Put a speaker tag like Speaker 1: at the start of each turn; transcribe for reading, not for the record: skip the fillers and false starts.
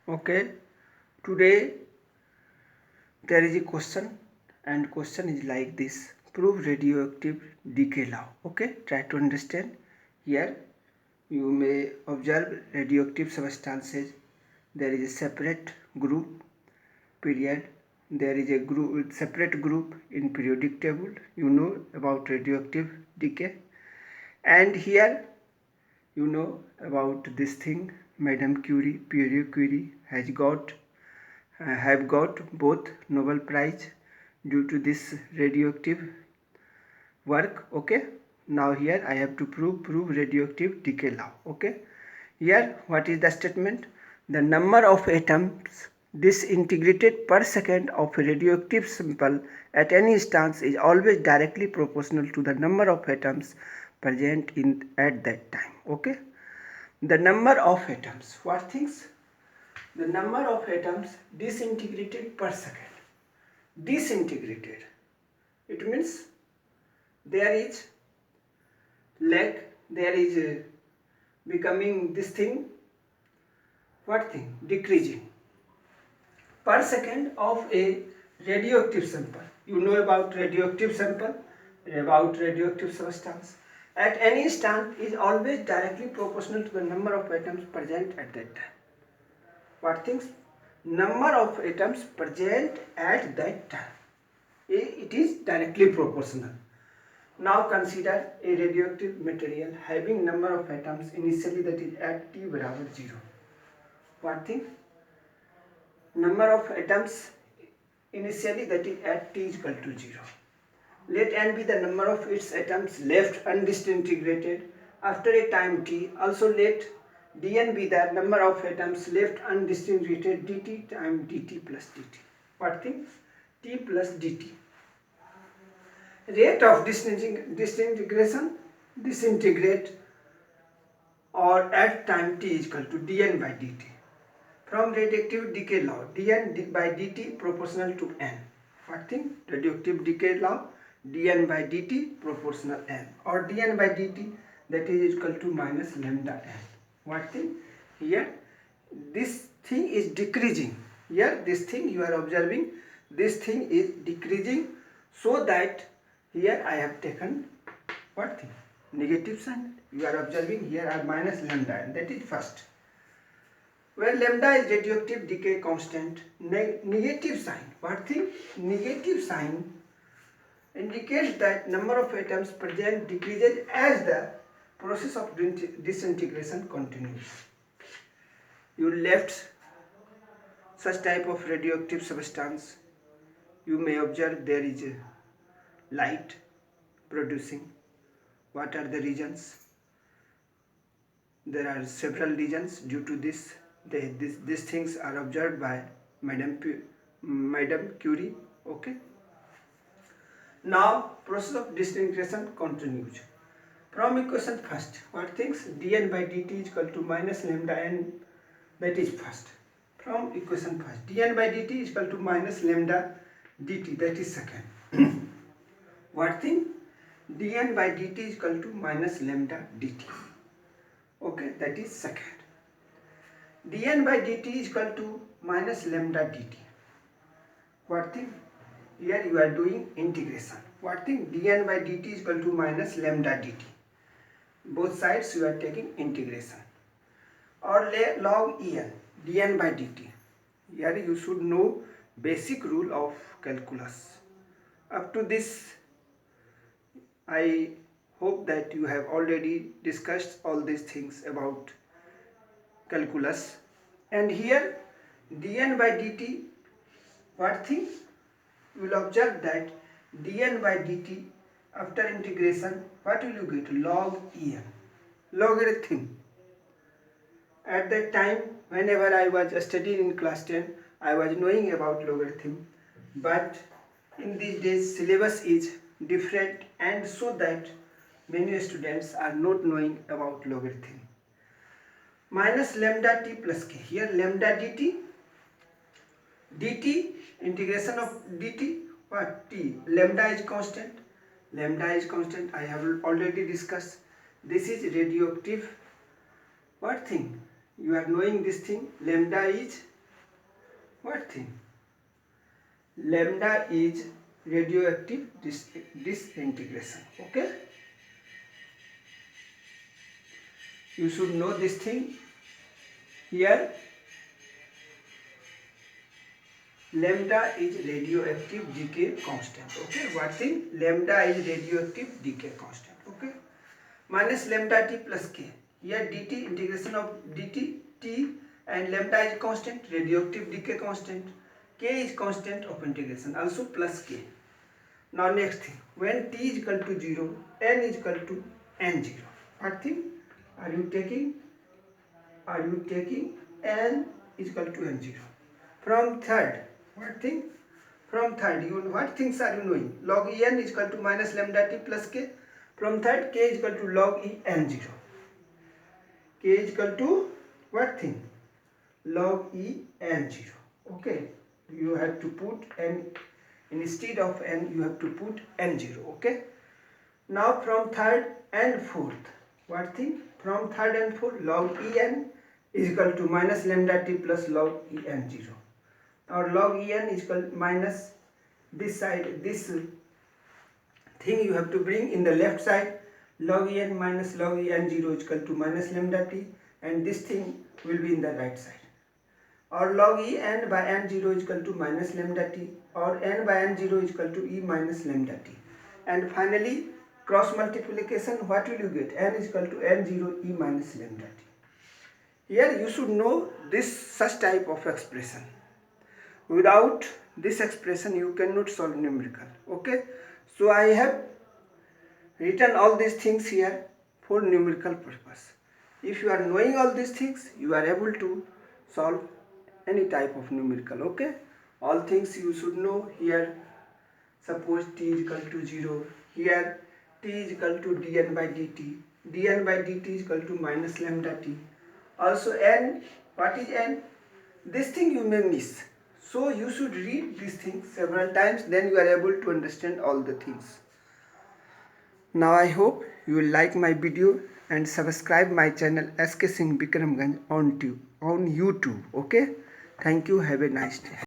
Speaker 1: Okay, today there is a question, and question is like this: prove radioactive decay law. Okay, try to understand. Here you may observe radioactive substances. There is a separate group period. There is a group separate group in periodic table. You know about radioactive decay, and here you know about this thing. Madame Curie, Pierre Curie has got have got both Nobel Prize due to this radioactive work. Okay, now here I have to prove radioactive decay law. Okay, here what is the statement? The number of atoms disintegrated per second of a radioactive sample at any instance is always directly proportional to the number of atoms present in at that time. Okay, the number of atoms, what things? The number of atoms disintegrated per second. Disintegrated, it means there is lag, there is becoming this thing, what thing? Decreasing per second of a radioactive sample. You know about radioactive sample, about radioactive substance. At any instant is always directly proportional to the number of atoms present at that time. What things? Number of atoms present at that time. It is directly proportional. Now consider a radioactive material having number of atoms initially, that is at t barabar 0. What thing? Number of atoms initially, that is at t is equal to 0. Let n be the number of its atoms left undisintegrated after a time t. Also let dn be the number of atoms left undisintegrated dt time dt plus dt. What thing? T plus dt. Rate of disintegrate or at time t is equal to dn by dt. From radioactive decay law, dn by dt proportional to n. What thing? Radioactive decay law, dn by dt proportional n, or dn by dt, that is equal to minus lambda n. What thing? Here this thing is decreasing. Here this thing you are observing, this thing is decreasing, so that here I have taken what thing? Negative sign. You are observing here are minus lambda n, that is first. Where lambda is radioactive decay constant, negative sign. What thing? Negative sign indicates that number of atoms present decreases as the process of disintegration continues. You left such type of radioactive substance. You may observe there is a light producing. What are the reasons? There are several reasons. Due to this, these things are observed by Madame Curie. Okay. Now process of disintegration continues. From equation first, what things? dn by dt is equal to minus lambda n, that is first. From equation first, dn by dt is equal to minus lambda dt, that is second. What thing? dn by dt is equal to minus lambda dt. Okay, that is second. dn by dt is equal to minus lambda dt. What thing? Here you are doing integration. What thing? dn by dt is equal to minus lambda dt. Both sides you are taking integration. Or log en dn by dt. Here you should know basic rule of calculus. Up to this, I hope that you have already discussed all these things about calculus. And here dn by dt, what thing? You will observe that dn by dt after integration, what will you get? Log en, logarithm. At that time, whenever I was studying in class 10, I was knowing about logarithm, but in these days syllabus is different, and so that many students are not knowing about logarithm. Minus lambda t plus k. Here lambda dt, integration of dt, what? T. Lambda is constant. Lambda is constant. I have already discussed. This is radioactive. What thing? You are knowing this thing. Lambda is what thing? Lambda is radioactive disintegration. Okay, you should know this thing. Here lambda is radioactive decay constant. Okay, what thing? Lambda is radioactive decay constant. Okay, minus lambda t plus k. Here dt, integration of dt t, and lambda is constant, radioactive decay constant, k is constant of integration, also plus k. Now next thing, when t is equal to 0, n is equal to n0, what thing are you taking? Are you taking n is equal to n0? From third, what thing? From third, you what things are you knowing? Log en is equal to minus lambda t plus k. From third, k is equal to log e n0. K is equal to what thing? Log e n0. Okay, you have to put n instead of n, you have to put n0. Okay, now from third and fourth, what thing? From third and fourth, log en is equal to minus lambda t plus log e n0, or log en is equal to minus this side, this thing you have to bring in the left side. Log en minus log e n0 is equal to minus lambda t, and this thing will be in the right side. Or log e n by n0 is equal to minus lambda t, or n by n0 is equal to e minus lambda t. And finally, cross multiplication, what will you get? N is equal to n0 e minus lambda t. Here you should know this such type of expression. Without this expression you cannot solve numerical. Okay, so I have written all these things here for numerical purpose. If you are knowing all these things, you are able to solve any type of numerical. Okay, all things you should know. Here suppose t is equal to 0, here t is equal to dn by dt, dn by dt is equal to minus lambda t. Also n, what is n? This thing you may miss, so you should read these things several times, then you are able to understand all the things. Now I hope you will like my video and subscribe my channel SK Singh Bikramganj on YouTube. Okay, thank you, have a nice day.